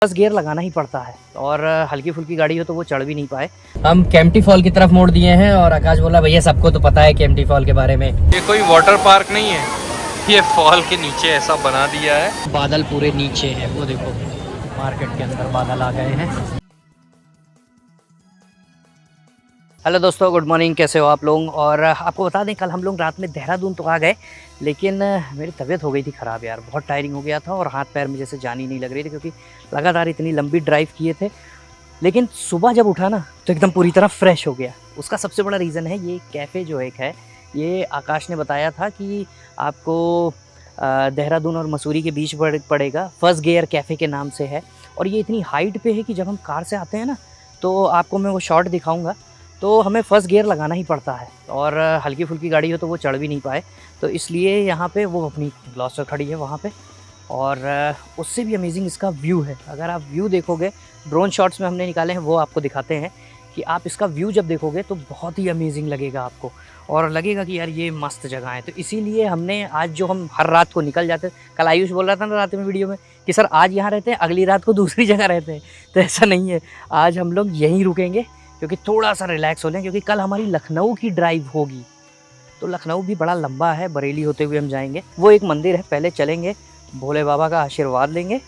बस गियर लगाना ही पड़ता है और हल्की फुल्की गाड़ी हो तो वो चढ़ भी नहीं पाए। हम केम्प्टी फॉल की तरफ मोड़ दिए हैं और आकाश बोला भैया सबको तो पता है केम्प्टी फॉल के बारे में। ये कोई वाटर पार्क नहीं है, ये फॉल के नीचे ऐसा बना दिया है। बादल पूरे नीचे है, वो देखो मार्केट के अंदर बादल आ गए हैं। हेलो दोस्तों, गुड मॉर्निंग, कैसे हो आप लोग। और आपको बता दें कल हम लोग रात में देहरादून तो आ गए, लेकिन मेरी तबीयत हो गई थी ख़राब यार, बहुत टायरिंग हो गया था और हाथ पैर में जैसे जान ही नहीं लग रही थी क्योंकि लगातार इतनी लंबी ड्राइव किए थे। लेकिन सुबह जब उठा ना तो एकदम पूरी तरह फ्रेश हो गया। उसका सबसे बड़ा रीज़न है ये कैफ़े जो एक है, ये आकाश ने बताया था कि आपको देहरादून और मसूरी के बीच पड़ेगा, फर्स्ट गियर कैफ़े के नाम से है। और ये इतनी हाइट पे है कि जब हम कार से आते हैं ना तो आपको मैं वो शॉट दिखाऊंगा, तो हमें फ़र्स्ट गियर लगाना ही पड़ता है और हल्की फुल्की गाड़ी हो तो वो चढ़ भी नहीं पाए। तो इसलिए यहाँ पे वो अपनी ग्लॉस्टर खड़ी है वहाँ पे, और उससे भी अमेजिंग इसका व्यू है। अगर आप व्यू देखोगे, ड्रोन शॉट्स में हमने निकाले हैं वो आपको दिखाते हैं कि आप इसका व्यू जब देखोगे तो बहुत ही अमेजिंग लगेगा आपको और लगेगा कि यार ये मस्त जगह है। तो इसीलिए हमने आज जो हम हर रात को निकल जाते, कल आयुष बोल रहा था ना रात में वीडियो में कि सर आज यहाँ रहते हैं, अगली रात को दूसरी जगह रहते हैं, तो ऐसा नहीं है। आज हम लोग यहीं रुकेंगे क्योंकि थोड़ा सा रिलैक्स हो लें, क्योंकि कल हमारी लखनऊ की ड्राइव होगी। तो लखनऊ भी बड़ा लंबा है, बरेली होते हुए हम जाएंगे। वो एक मंदिर है, पहले चलेंगे, भोले बाबा का आशीर्वाद लेंगे,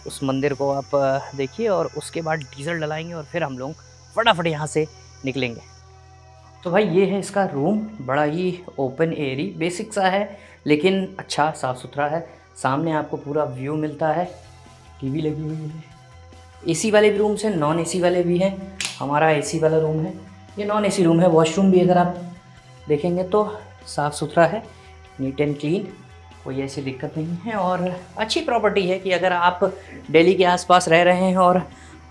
उस मंदिर को आप देखिए, और उसके बाद डीजल डलाएंगे और फिर हम लोग फटाफट यहाँ से निकलेंगे। तो भाई ये है इसका रूम, बड़ा ही ओपन एरिया बेसिक सा है लेकिन अच्छा साफ़ सुथरा है। सामने आपको पूरा व्यू मिलता है, टीवी लगी हुई है। एसी वाले भी रूम्स हैं, नॉन एसी वाले भी हैं। हमारा एसी वाला रूम है, ये नॉन एसी रूम है। वॉशरूम भी अगर आप देखेंगे तो साफ़ सुथरा है, नीट एंड क्लीन, कोई ऐसी दिक्कत नहीं है। और अच्छी प्रॉपर्टी है कि अगर आप दिल्ली के आसपास रह रहे हैं और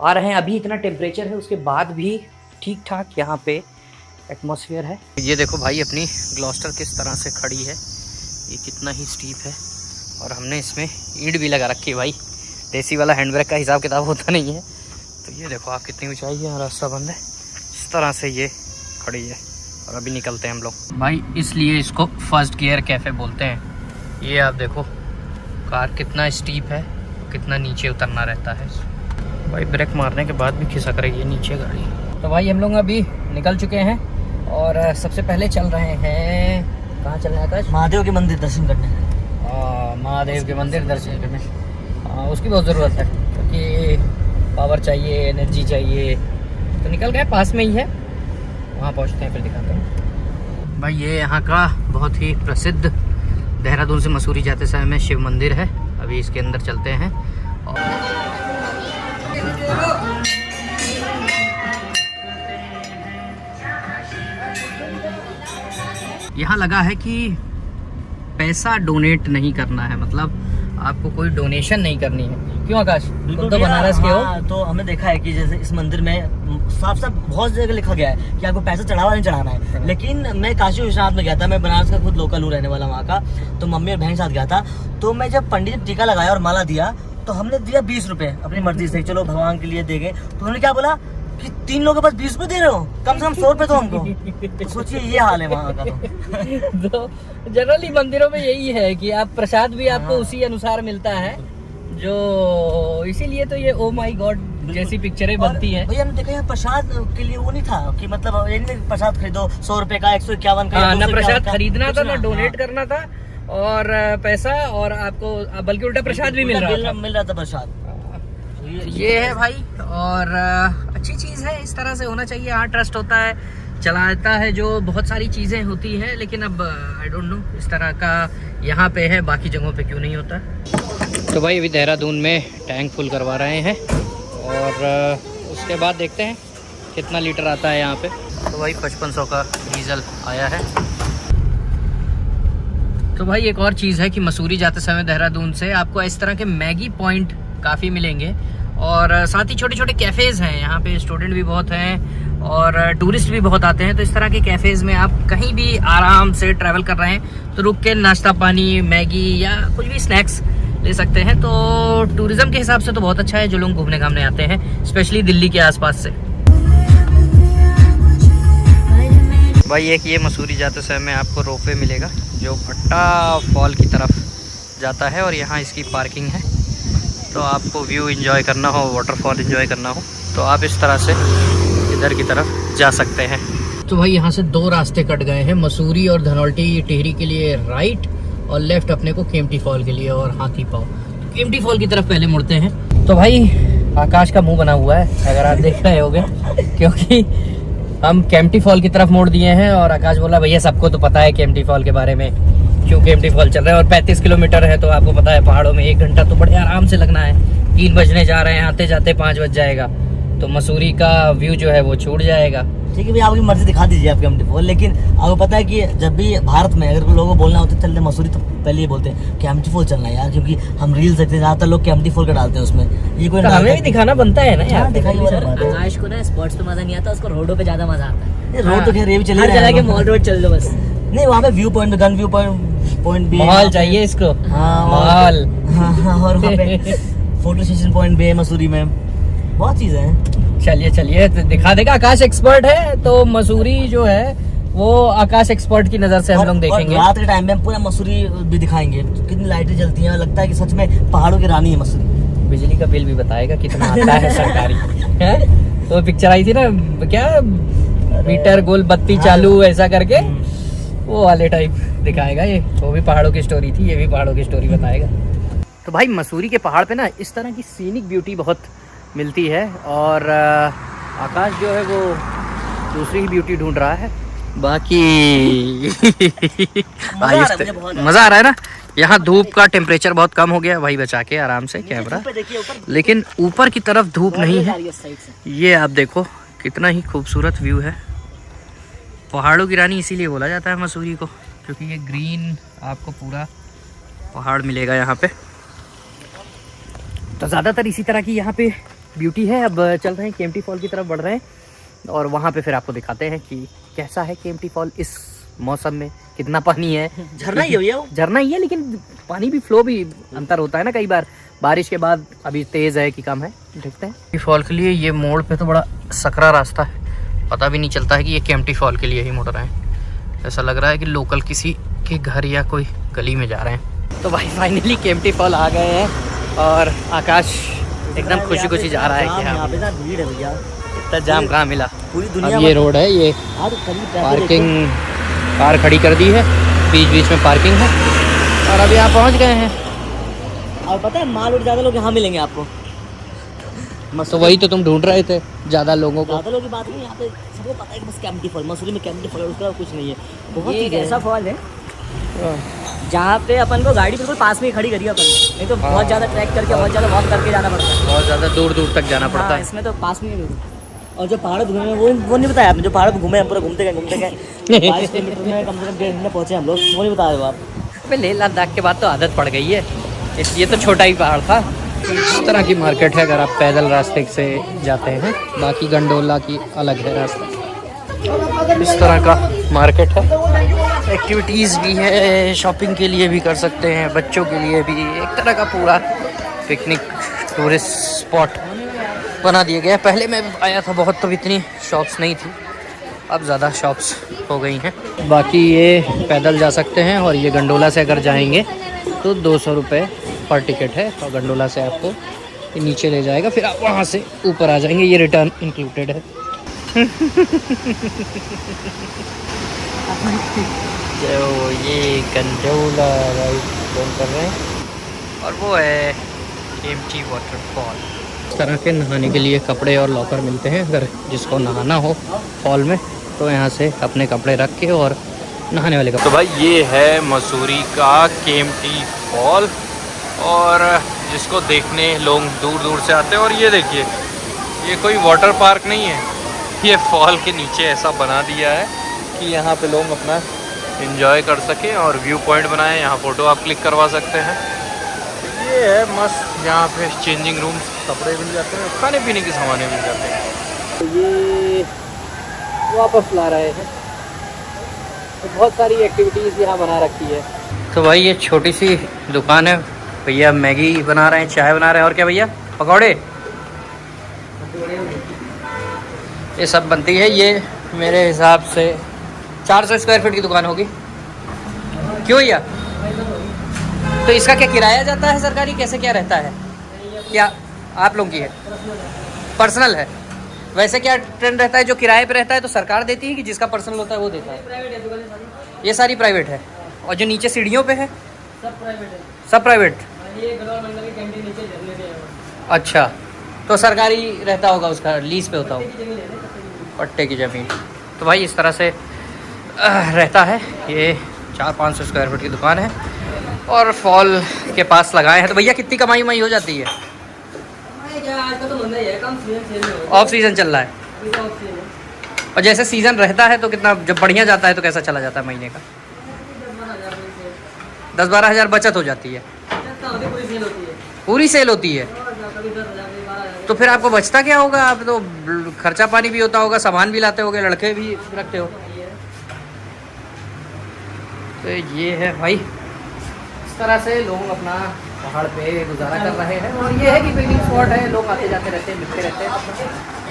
आ रहे हैं, अभी इतना टेम्परेचर है उसके बाद भी ठीक ठाक यहाँ पे एटमॉस्फेयर है। ये देखो भाई अपनी ग्लॉस्टर किस तरह से खड़ी है, ये कितना ही स्टीप है और हमने इसमें ईंट भी लगा रखी है भाई। देसी वाला हैंड ब्रेक का हिसाब किताब होता नहीं है। तो ये देखो आप कितनी ऊंचाई है, रास्ता बंद है, इस तरह से ये खड़ी है। और अभी निकलते हैं हम लोग भाई, इसलिए इसको फर्स्ट गियर कैफ़े बोलते हैं। ये आप देखो कार कितना स्टीप है, कितना नीचे उतरना रहता है भाई। ब्रेक मारने के बाद भी खिसक रही है नीचे गाड़ी। तो भाई हम लोग अभी निकल चुके हैं और सबसे पहले चल रहे हैं, कहाँ चल रहे हैं आकाश? महादेव के मंदिर दर्शन करने। महादेव के मंदिर दर्शन करने, उसकी बहुत ज़रूरत है क्योंकि पावर चाहिए, एनर्जी चाहिए। तो निकल गए, पास में ही है, वहाँ पहुँचते हैं फिर दिखाते हैं। भाई ये यहाँ का बहुत ही प्रसिद्ध देहरादून से मसूरी जाते समय में शिव मंदिर है। अभी इसके अंदर चलते हैं और यहाँ लगा है कि पैसा डोनेट नहीं करना है, मतलब आपको कोई डोनेशन नहीं करनी है। क्यों आकाश? बिल्कुल तो बनारस के हो। तो हमने देखा है कि जैसे इस मंदिर में साफ साफ बहुत जगह लिखा गया है कि आपको पैसा चढ़ावा नहीं चढ़ाना है। लेकिन मैं काशी विश्वनाथ में गया था, मैं बनारस का खुद लोकल हूँ, रहने वाला वहाँ का। तो मम्मी और बहन के साथ गया था, तो मैं जब पंडित ने टीका लगाया और माला दिया तो हमने दिया 20 रुपए अपनी मर्जी से, चलो भगवान के लिए देंगे। तो उन्होंने क्या बोला कि 3 लोगों के पास 20 रुपए दे रहे हो, कम से कम 100 रुपए तो हमको। तो सोचिए ये हाल है वहाँ का। तो जनरली मंदिरों में यही है कि आप प्रसाद भी आपको उसी अनुसार मिलता है, जो इसीलिए तो ये ओ माय गॉड जैसी पिक्चरें बनती हैं। भैया हमने देखा यहाँ प्रसाद के लिए वो नहीं था कि मतलब ये नहीं प्रसाद खरीदो 100 रुपए का, 151 का, ना प्रसाद खरीदना था ना डोनेट करना था और पैसा, और आपको बल्कि उल्टा प्रसाद भी मिल रहा था प्रसाद। ये है भाई, और अच्छी चीज़ है, इस तरह से होना चाहिए। हाँ ट्रस्ट होता है, चलाता है, जो बहुत सारी चीज़ें होती हैं, लेकिन अब आई डोंट नो इस तरह का यहाँ पे है, बाकी जगहों पे क्यों नहीं होता। तो भाई अभी देहरादून में टैंक फुल करवा रहे हैं और उसके बाद देखते हैं कितना लीटर आता है यहाँ पे। तो भाई 5500 का डीजल आया है। तो भाई एक और चीज़ है कि मसूरी जाते समय देहरादून से आपको इस तरह के मैगी पॉइंट काफ़ी मिलेंगे और साथ ही छोटे छोटे कैफ़ेज़ हैं। यहाँ पे स्टूडेंट भी बहुत हैं और टूरिस्ट भी बहुत आते हैं। तो इस तरह के कैफ़ेज़ में आप कहीं भी आराम से ट्रैवल कर रहे हैं तो रुक के नाश्ता पानी, मैगी या कुछ भी स्नैक्स ले सकते हैं। तो टूरिज़्म के हिसाब से तो बहुत अच्छा है, जो लोग घूमने घामने आते हैं स्पेशली दिल्ली के आसपास से। भाई एक ये मसूरी जाते समय में आपको रोपवे मिलेगा जो भट्टा फॉल की तरफ जाता है और यहाँ इसकी पार्किंग है। तो आपको व्यू एंजॉय करना हो, वाटरफॉल एंजॉय करना हो, तो आप इस तरह से इधर की तरफ जा सकते हैं। तो भाई यहाँ से दो रास्ते कट गए हैं, मसूरी और धनौल्टी टिहरी के लिए राइट, और लेफ्ट अपने को केम्प्टी फॉल के लिए और हाथी पाँव। तो केम्प्टी फॉल की तरफ पहले मुड़ते हैं। तो भाई आकाश का मुंह बना हुआ है, अगर आप देख रहे होगे, क्योंकि हम केम्प्टी फॉल की तरफ मोड़ दिए हैं और आकाश बोला भैया सबको तो पता है केम्प्टी फॉल के बारे में, क्यों केम्प्टी फॉल चल रहा है और 35 किलोमीटर है, तो आपको पता है पहाड़ों में 1 घंटा तो बड़े आराम से लगना है। 3 बजने जा रहे हैं, आते जाते 5 बज जाएगा, तो मसूरी का व्यू जो है वो छूट जाएगा। ठीक है भैया, आपकी मर्जी दिखा दीजिए आप केम्प्टी फॉल, लेकिन आपको पता है कि जब भी भारत में अगर लोगों को बोलना होता है चलने मसूरी, तो पहले ये बोलते हैं केम्प्टी फॉल चलना है यार, क्योंकि हम रील्स देखते हैं, ज़्यादातर लोग केम्प्टी फॉल का डालते हैं उसमें। ये कोई तो हमें भी दिखाना बनता है ना यार, दिखाइए। आकाश को ना स्पॉट्स पे मजा नहीं आता, उसको रोडों पे ज्यादा मजा आता है। रोड तो खैर ये भी चले हर जगह के मॉल रोड चल लो बस। नहीं, वहाँ पे view point, gun view point भी, माहौल चाहिए इसको, हाँ माहौल। हाँ, और वहाँ पे फोटो सेशन पॉइंट भी है मसूरी में, बहुत चीजें हैं। चलिए चलिए तो दिखा देगा, आकाश एक्सपर्ट है, तो मसूरी जो है वो आकाश एक्सपर्ट की नजर से हम लोग देखेंगे। रात के टाइम में हम पूरा मसूरी भी दिखाएंगे, कितनी लाइटें जलती हैं, लगता है कि सच में पहाड़ों की रानी है मसूरी। बिजली का बिल भी बताएगा कितना आता है सरकारी है। तो पिक्चर आई थी ना, क्या मीटर गोल बत्ती चालू ऐसा करके, वो वाले टाइप दिखाएगा ये। वो भी पहाड़ों की स्टोरी थी, ये भी पहाड़ों की स्टोरी बताएगा। तो भाई मसूरी के पहाड़ पे ना इस तरह की सीनिक ब्यूटी बहुत मिलती है, और आकाश जो है वो दूसरी ही ब्यूटी ढूंढ रहा है। बाकी मज़ा आ रहा है ना। यहाँ धूप का टेम्परेचर बहुत कम हो गया भाई, बचा के आराम से कैमरा, लेकिन ऊपर की तरफ धूप नहीं है। ये आप देखो कितना ही खूबसूरत व्यू है। पहाड़ों की रानी इसीलिए बोला जाता है मसूरी को, क्योंकि ये ग्रीन आपको पूरा पहाड़ मिलेगा यहाँ पे। तो ज़्यादातर इसी तरह की यहाँ पे ब्यूटी है। अब चल रहे हैं केम्प्टी फॉल की तरफ बढ़ रहे हैं, और वहाँ पे फिर आपको दिखाते हैं कि कैसा है केम्प्टी फॉल इस मौसम में, कितना पानी है। झरना ही है भैया, झरना ही है, लेकिन पानी भी फ्लो भी अंतर होता है ना, कई बार बारिश के बाद। अभी तेज़ है कि कम है, देखते हैं। फॉल के लिए ये मोड़ पे तो बड़ा सकरा रास्ता है, पता भी नहीं चलता है कि ये केम्प्टी फॉल के लिए ही मुड़ रहे हैं। ऐसा लग रहा है कि लोकल किसी के घर या कोई गली में जा रहे हैं। तो भाई फाइनली केम्प्टी फॉल आ गए हैं, और आकाश एकदम खुशी खुशी जा रहा है कि यहाँ पे ना भीड़ है भैया, इतना जाम कहाँ मिला। पूरी दुनिया अब ये रोड है, ये पार्किंग, कार खड़ी कर दी है, बीच बीच में पार्किंग है, और अब यहाँ पहुँच गए हैं। और पता है माल और ज़्यादा लोग यहाँ मिलेंगे आपको। तो वही तो तुम ढूंढ रहे थे, ज़्यादा लोगों को। ज़्यादा लोगों की बात नहीं, यहाँ पे सबको पता है कि बस केम्प्टी फॉल, मसूरी में केम्प्टी फॉल, उसका कुछ नहीं है। बहुत ये ही एक ऐसा फॉल है जहाँ पे अपन को गाड़ी बिल्कुल पास में ही खड़ी करी अपन, नहीं तो बहुत ज़्यादा ट्रैक करके, बहुत ज़्यादा वॉक करके जाना पड़ता है, बहुत ज़्यादा दूर दूर तक जाना पड़ता हाँ, है। इसमें तो पास में ही। और जो पहाड़ घूमे हैं वो नहीं बताया आपने, जो पहाड़ पे घूमे हम पूरा घूमते गए 22 किलोमीटर में कम से कम 1.5 घंटे पहुँचे हम लोग, वो नहीं बताया हो आप। लेह लद्दाख के बाद तो आदत पड़ गई है, ये तो छोटा ही पहाड़ था। इस तरह की मार्केट है अगर आप पैदल रास्ते से जाते हैं, बाकी गंडोला की अलग है रास्ता। इस तरह का मार्केट है, एक्टिविटीज़ भी है, शॉपिंग के लिए भी कर सकते हैं, बच्चों के लिए भी, एक तरह का पूरा पिकनिक टूरिस्ट स्पॉट बना दिया गया। पहले मैं आया था बहुत, तो इतनी शॉप्स नहीं थी, अब ज़्यादा शॉप्स हो गई हैं। बाकी ये पैदल जा सकते हैं, और ये गंडोला से अगर जाएंगे तो 200 रुपये पर टिकट है, और गंडोला से आपको नीचे ले जाएगा, फिर आप वहाँ से ऊपर आ जाएंगे, ये रिटर्न इंक्लूडेड है। जो ये गंडोला राइड कर रहे हैं, और वो है केम्प्टी वाटरफॉल। इस तरह के नहाने के लिए कपड़े और लॉकर मिलते हैं, अगर जिसको नहाना हो फॉल में तो यहाँ से अपने कपड़े रख के और नहाने वाले कपड़े। तो भाई ये है मसूरी का केम्प्टी फॉल, और जिसको देखने लोग दूर दूर से आते हैं। और ये देखिए, ये कोई वाटर पार्क नहीं है, ये फॉल के नीचे ऐसा बना दिया है कि यहाँ पे लोग अपना एंजॉय कर सकें और व्यू पॉइंट बनाएं, यहाँ फ़ोटो आप क्लिक करवा सकते हैं। ये है मस्त, यहाँ पे चेंजिंग रूम, कपड़े मिल जाते हैं, खाने पीने के सामान मिल जाते हैं। तो ये वापस ला रहे हैं, तो बहुत सारी एक्टिविटीज़ यहाँ बना रखी है। तो भाई ये छोटी सी दुकान है, भैया मैगी बना रहे हैं, चाय बना रहे हैं, और क्या भैया पकौड़े, ये सब बनती है। ये मेरे हिसाब से 400 स्क्वायर फीट की दुकान होगी, क्यों भैया? तो इसका क्या किराया जाता है सरकारी, कैसे क्या रहता है? क्या आप लोगों की है? पर्सनल है। वैसे क्या ट्रेंड रहता है, जो किराए पे रहता है तो सरकार देती है कि जिसका पर्सनल होता है वो देता है? ये सारी प्राइवेट है। और जो नीचे सीढ़ियों पे है सब प्राइवेट है। सब प्राइवेट? ये गलौर मंडल की कैंटीन नीचे झरने पे है। अच्छा, तो सरकारी रहता होगा, उसका लीज पे होता होगा, जमीन है पट्टे की ज़मीन। तो भाई इस तरह से रहता है। ये 400-500 स्क्वायर फीट की दुकान है और फॉल के पास लगाए हैं। तो भैया कितनी कमाई उमाई हो जाती है? आज का तो मंदा ही है, कम सीजन सेल में ऑफ सीज़न चल रहा है। अभी तो ऑफ सीजन है। और जैसे सीज़न रहता है तो कितना, जब बढ़िया जाता है तो कैसा चला जाता है महीने का? 10-12 हज़ार बचत हो जाती है। पूरी सेल होती है। पूरी सेल होती है? कभी 10,000 कभी 12,000। तो फिर आपको बचता क्या होगा? आप तो खर्चा पानी भी होता होगा, सामान भी लाते होगे, लड़के भी रखते हो। तो ये है भाई, इस तरह से लोग अपना पहाड़ पे गुजारा कर रहे हैं। और ये है कि पिकनिक स्पॉट है, लोग आते जाते रहते हैं, मिलते रहते हैं,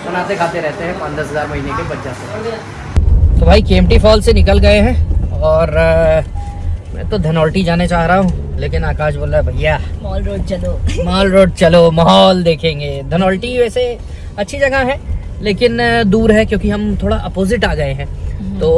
बनाते खाते रहते हैं, 5-10 हज़ार महीने के बच जाते हैं। तो भाई केम्प्टी फॉल से निकल गए हैं और मैं तो धनौल्टी जाने चाह रहा हूँ, लेकिन आकाश बोल रहा है भैया मॉल रोड चलो। मॉल रोड चलो, माहौल देखेंगे। धनौल्टी वैसे अच्छी जगह है लेकिन दूर है, क्योंकि हम थोड़ा अपोजिट आ गए हैं। तो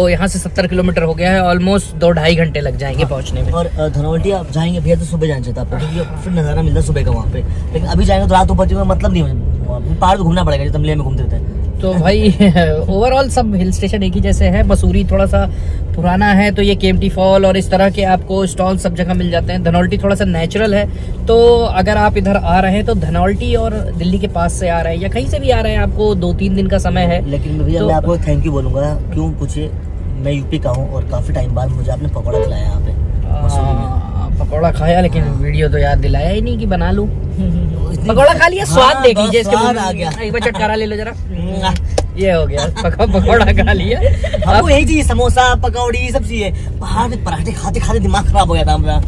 यहाँ से 70 किलोमीटर हो गया है, ऑलमोस्ट 2-2.5 घंटे लग जाएंगे पहुँचने में। और धनौल्टी आप जाएंगे भैया तो सुबह जाना चाहिए आपको, क्योंकि फिर नज़ारा मिलता है सुबह का वहाँ पे। लेकिन अभी जाएंगे तो रात को पहुँचेगा, मतलब नहीं है, पहाड़ तो घूमना पड़ेगा, जैसे हम लेह में घूमते रहते हैं। तो भाई ओवरऑल सब हिल स्टेशन एक ही जैसे है। मसूरी थोड़ा सा पुराना है, तो ये केम्प्टी फॉल और इस तरह के आपको स्टॉल सब जगह मिल जाते हैं। धनौल्टी थोड़ा सा नेचुरल है, तो अगर आप इधर आ रहे हैं तो धनौल्टी और दिल्ली के पास से आ रहे हैं या कहीं से भी आ रहे हैं, आपको 2-3 दिन का समय है। लेकिन भैया तो मैं आपको थैंक यू बोलूँगा, क्यों पूछिए, मैं यूपी का हूँ और काफ़ी टाइम बाद मुझे आपने पकौड़ा खिलाया यहाँ पे मसूरी में। पकौड़ा खाया, लेकिन वीडियो तो याद दिलाया ही नहीं कि बना लूं। पकौड़ा खा लिया, स्वाद देख लीजिए इसके स्वाद मुंह आ में। गया। एक बार चटकारा ले लो जरा। ये हो गया, पकौड़ा खा लिया। हमको यही चाहिए, समोसा पकौड़ी सब चाहिए। पहाड़ में पराठे खाते खाते दिमाग खराब हो गया था हमारा।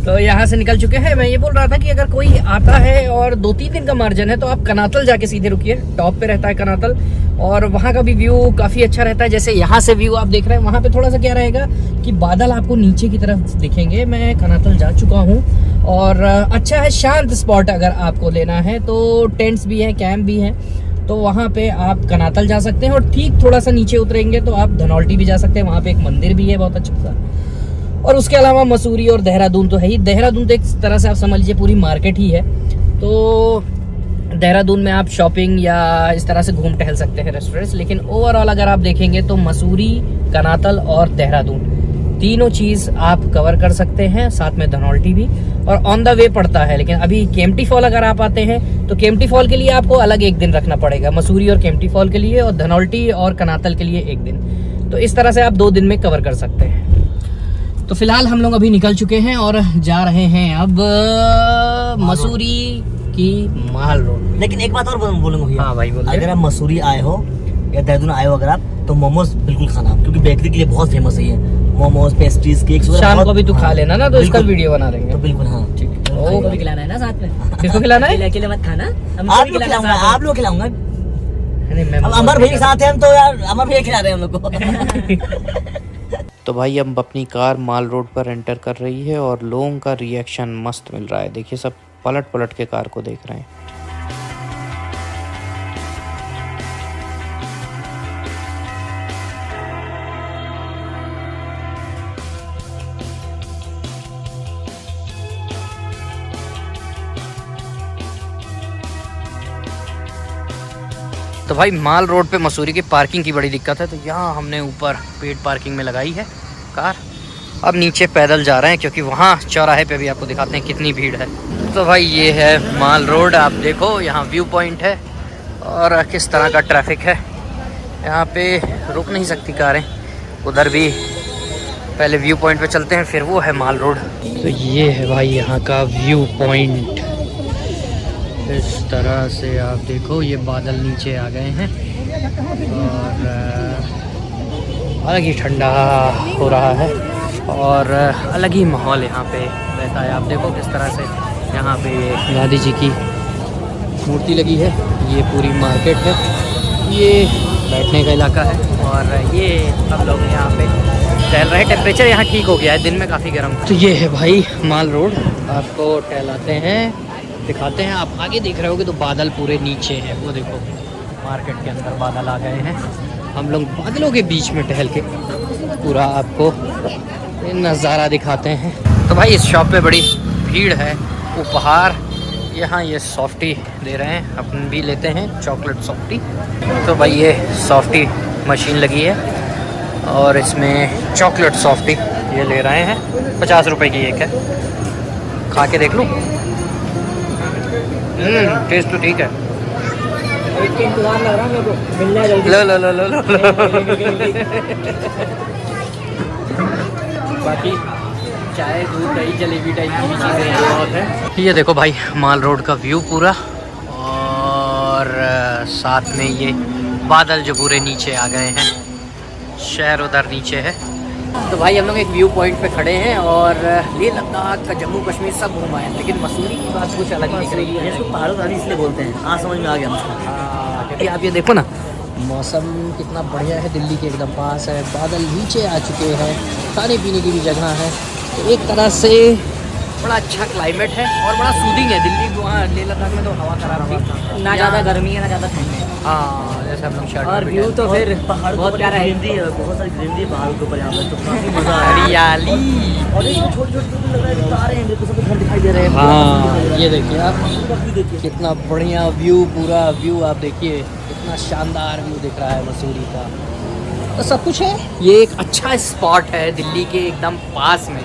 तो यहाँ से निकल चुके हैं। मैं ये बोल रहा था कि अगर कोई आता है और 2-3 दिन का मार्जिन है तो आप कनातल जाके सीधे रुकिए। टॉप पे रहता है कनातल और वहाँ का भी व्यू काफ़ी अच्छा रहता है। जैसे यहाँ से व्यू आप देख रहे हैं, वहाँ पे थोड़ा सा क्या रहेगा कि बादल आपको नीचे की तरफ दिखेंगे। मैं कनातल जा चुका हूँ और अच्छा है, शांत स्पॉट अगर आपको लेना है तो टेंट्स भी हैं, कैंप भी हैं, तो वहाँ पे आप कनातल जा सकते हैं। और ठीक थोड़ा सा नीचे उतरेंगे तो आप धनौल्टी भी जा सकते हैं, वहाँ पे एक मंदिर भी है बहुत अच्छा सा। और उसके अलावा मसूरी और देहरादून तो है ही। देहरादून तो एक तरह से आप समझ लीजिए पूरी मार्केट ही है। तो देहरादून में आप शॉपिंग या इस तरह से घूम टहल सकते हैं, रेस्टोरेंट्स। लेकिन ओवरऑल अगर आप देखेंगे तो मसूरी, कनातल और देहरादून तीनों चीज़ आप कवर कर सकते हैं, साथ में धनौल्टी भी, और ऑन द वे पड़ता है। लेकिन अभी केम्प्टी फॉल अगर आप आते हैं तो केम्प्टी फॉल के लिए आपको अलग एक दिन रखना पड़ेगा, मसूरी और केम्प्टी फॉल के लिए, और धनौल्टी और कनातल के लिए एक दिन। तो इस तरह से आप 2 दिन में कवर कर सकते हैं। तो फिलहाल हम लोग अभी निकल चुके हैं और जा रहे हैं अब मसूरी की माल रोड। लेकिन एक बात और बोलूंगा भैया, हाँ भाई बोलिए। अगर आप मसूरी आए हो या देहरादून आए हो अगर आप, तो मोमोज बिल्कुल खाना, क्योंकि बेकरी के लिए बहुत फेमस है ये। मोमोज, पेस्ट्रीज, केक्स शाम को भी तू खा लेना ना, तो इसका बिल्कुल। वीडियो बना देंगे। तो बिल्कुल हाँ ठीक है। को भी खिलाना है ना साथ में। किसको खिलाना है? अकेले मत खाना, आप लोग खिलाऊंगा, आप लोग खिलाऊंगा। नहीं, मैं अब अमर भैया के साथ हैं हम, तो यार अमर भैया खिला रहे हैं हम लोग को। तो भाई अब अपनी कार माल रोड पर एंटर कर रही है और लोगों का रिएक्शन मस्त मिल रहा है। देखिए सब पलट पलट के कार को देख रहे हैं। तो भाई माल रोड पे मसूरी की पार्किंग की बड़ी दिक्कत है, तो यहाँ हमने ऊपर पेड पार्किंग में लगाई है कार। अब नीचे पैदल जा रहे हैं क्योंकि वहाँ चौराहे पे भी आपको दिखाते हैं कितनी भीड़ है। तो भाई ये है माल रोड, आप देखो यहाँ व्यू पॉइंट है और किस तरह का ट्रैफिक है। यहाँ पे रुक नहीं सकती कारें। उधर भी पहले व्यू पॉइंट पे चलते हैं, फिर वो है माल रोड। तो ये है भाई यहाँ का व्यू पॉइंट। इस तरह से आप देखो, ये बादल नीचे आ गए हैं और अलग ही ठंडा हो रहा है और अलग ही माहौल यहाँ पे रहता है। आप देखो किस तरह से यहाँ पे गांधी जी की मूर्ति लगी है। ये पूरी मार्केट है, ये बैठने का इलाका है और ये हम लोग यहाँ पे टहल रहे हैं। टेम्परेचर यहाँ ठीक हो गया है, दिन में काफ़ी गर्म था। तो ये है भाई माल रोड, आपको टहलाते हैं दिखाते हैं। आप आगे देख रहे होगे तो बादल पूरे नीचे हैं, वो देखो मार्केट के अंदर बादल आ गए हैं। हम लोग बादलों के बीच में टहल के पूरा आपको नज़ारा दिखाते हैं। तो भाई इस शॉप पे बड़ी भीड़ है। उपहार यहाँ ये सॉफ्टी दे रहे हैं, अपन भी लेते हैं चॉकलेट सॉफ्टी। तो भाई ये सॉफ्टी मशीन लगी है और इसमें चॉकलेट सॉफ्टी ये ले रहे हैं। 50 रुपए की एक है, खा के देख लूँ। टेस्ट तो ठीक है। इसके इंतजार लग रहा है मेरे को, मिलना है जल्दी। लो लो लो लो लो बाकी चाय दूध दही जलेबी टाइप की चीज़ें यहाँ बहुत है। ये देखो भाई माल रोड का व्यू पूरा, और साथ में ये बादल जो पूरे नीचे आ गए हैं, शहर उधर नीचे है। तो भाई हम लोग एक व्यू पॉइंट पे खड़े हैं और लेह लद्दाख का जम्मू कश्मीर सब घूमा है, लेकिन मसूरी की बात कुछ अलग ही दिख रही है। इसको पहाड़ों का रानी इसलिए बोलते हैं, आज समझ में आ गया मुझको। क्योंकि आप ये देखो ना, मौसम कितना बढ़िया है, दिल्ली के एकदम पास है, बादल नीचे आ चुके हैं, खाने पीने की भी जगह है। तो एक तरह से बड़ा अच्छा क्लाइमेट है और बड़ा सूदिंग है। दिल्ली वहाँ लेह लद्दाख में तो हवा खराब थी, ना ज़्यादा गर्मी है ना ज़्यादा ठंड है। हाँ जैसे हम लोग शर्ट और व्यू तो फिर बहुत प्यारा है। ग्रीनरी है, बहुत सारी ग्रीनरी पहाड़ के ऊपर यहाँ पे, तो काफी मजा आ रहा है। हरियाली। और ये छोटे छोटे लग रहा है तारे हैं, मेरे को सब घर दिखाई दे रहे हैं। हाँ ये देखिए आप, देखिए कितना बढ़िया व्यू, पूरा व्यू आप देखिए, कितना शानदार व्यू दिख रहा है मसूरी का। तो सब कुछ है, ये एक अच्छा स्पॉट है दिल्ली के एकदम पास में।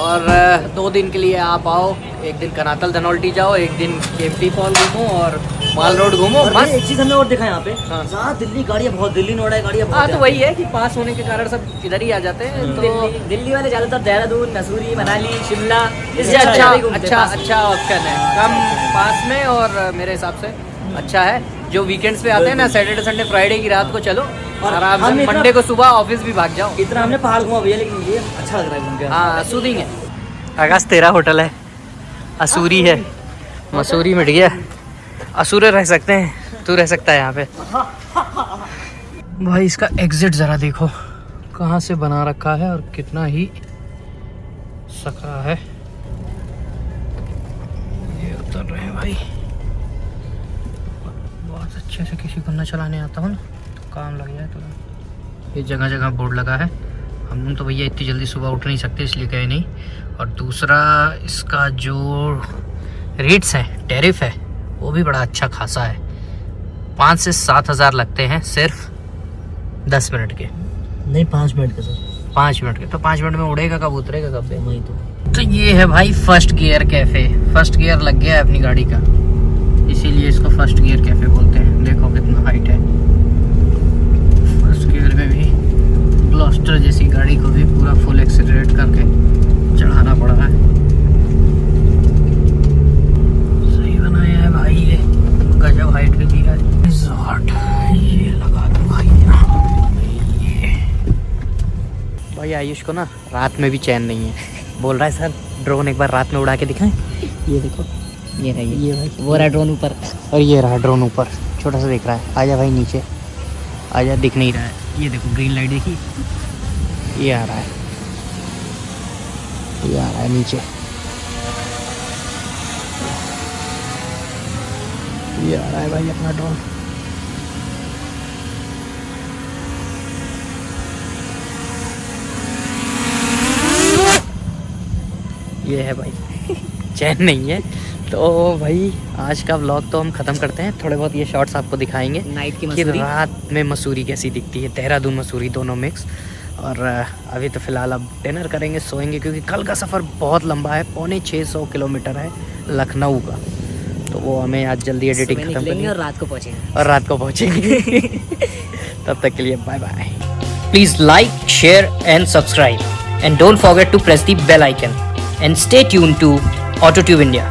और 2 दिन के लिए आप आओ, एक दिन कनातल धनौल्टी जाओ, एक दिन केम्प्टी फॉल घूमो और माल रोड घूमो। और बस एक चीज़ हमने और देखा यहाँ पे, हाँ। ज़्यादा दिल्ली गाड़ियाँ बहुत, दिल्ली नोएडा गाड़ियाँ बहुत। हाँ तो वही है कि पास होने के कारण सब इधर ही आ जाते हैं। तो दिल्ली वाले ज़्यादातर देहरादून, मसूरी, मनाली, शिमला ये इससे अच्छा ज़्यादा ही घूमते हैं अच्छा पास में। अच्छा ऑप्शन है, कम पास में, और मेरे हिसाब से अच्छा है। जो वीकेंड्स पे आते हैं ना, सैटरडे संडे फ्राइडे की रात को चलो और आराम हम से, इतना- मंडे को सुबह ऑफिस भी भाग जाओ। इतना हमने पहाड़ घुमा भैया, लेकिन ये अच्छा लग रहा है घूम के। हाँ सूदिंग है। आकाश तेरा होटल है, असूरी है, मसूरी में ठीक है। असूरे रह सकते हैं, तू रह सकता है यहाँ पे। भाई इसका एग्जिट ज़रा देखो कहाँ से बना रखा है और कितना ही सकरा है। ये उतर रहे हैं भाई, बहुत अच्छे से, किसी को न चलाने आता हूँ ना तो काम लग जाए। तो ये जगह जगह बोर्ड लगा है। हम लोग तो भैया इतनी जल्दी सुबह उठ नहीं सकते, इसलिए गए नहीं। और दूसरा इसका जो रेट्स है, टैरिफ है, वो भी बड़ा अच्छा खासा है। 5 से 7 हज़ार लगते हैं सिर्फ 10 मिनट के। नहीं 5 मिनट का सर, 5 मिनट के, तो 5 मिनट में उड़ेगा कब, उतरेगा कब से? वही तो ये है भाई first gear cafe. First gear लग गया है अपनी गाड़ी का, इसीलिए इसको फर्स्ट गियर कैफ़े बोलते हैं। देखो कितना हाइट है। फर्स्ट गियर में भी ग्लॉस्टर जैसी गाड़ी को भी पूरा फुल एक्सीलरेट करके चढ़ाना पड़ रहा है। सही बनाया है भाई, ये गजब हाइट पे दिया है। रिजॉर्ट ये लगा दो भाई यहाँ। ये भाई आयुष को ना रात में भी चैन नहीं है, बोल रहा है सर ड्रोन एक बार रात में उड़ा के दिखाएं। ये देखो, ये है ये भाई, वो रहा ड्रोन ऊपर। और ये रहा ड्रोन ऊपर, छोटा सा दिख रहा है। आजा भाई नीचे, आजा, दिख नहीं रहा है। ये देखो ग्रीन लाइट देखी, ये आ रहा है, ये आ रहा है नीचे, ये आ रहा है भाई अपना ड्रोन। ये है भाई चैन नहीं है। तो भाई आज का व्लॉग तो हम ख़त्म करते हैं। थोड़े बहुत ये शॉर्ट्स आपको दिखाएंगे नाइट की कि मसूरी। रात में मसूरी कैसी दिखती है, देहरादून मसूरी दोनों मिक्स। और अभी तो फ़िलहाल अब डिनर करेंगे, सोएंगे, क्योंकि कल का सफ़र बहुत लंबा है, 650 किलोमीटर है लखनऊ का। तो वो हमें आज जल्दी एडिटिंग सुबह खत्म निकलेंगे करनी और रात को पहुँचेंगे। और रात को पहुँचेंगे। तब तक के लिए bye bye. Please like, share and subscribe, and don't forget to press the bell icon, and stay tuned to Autotube India.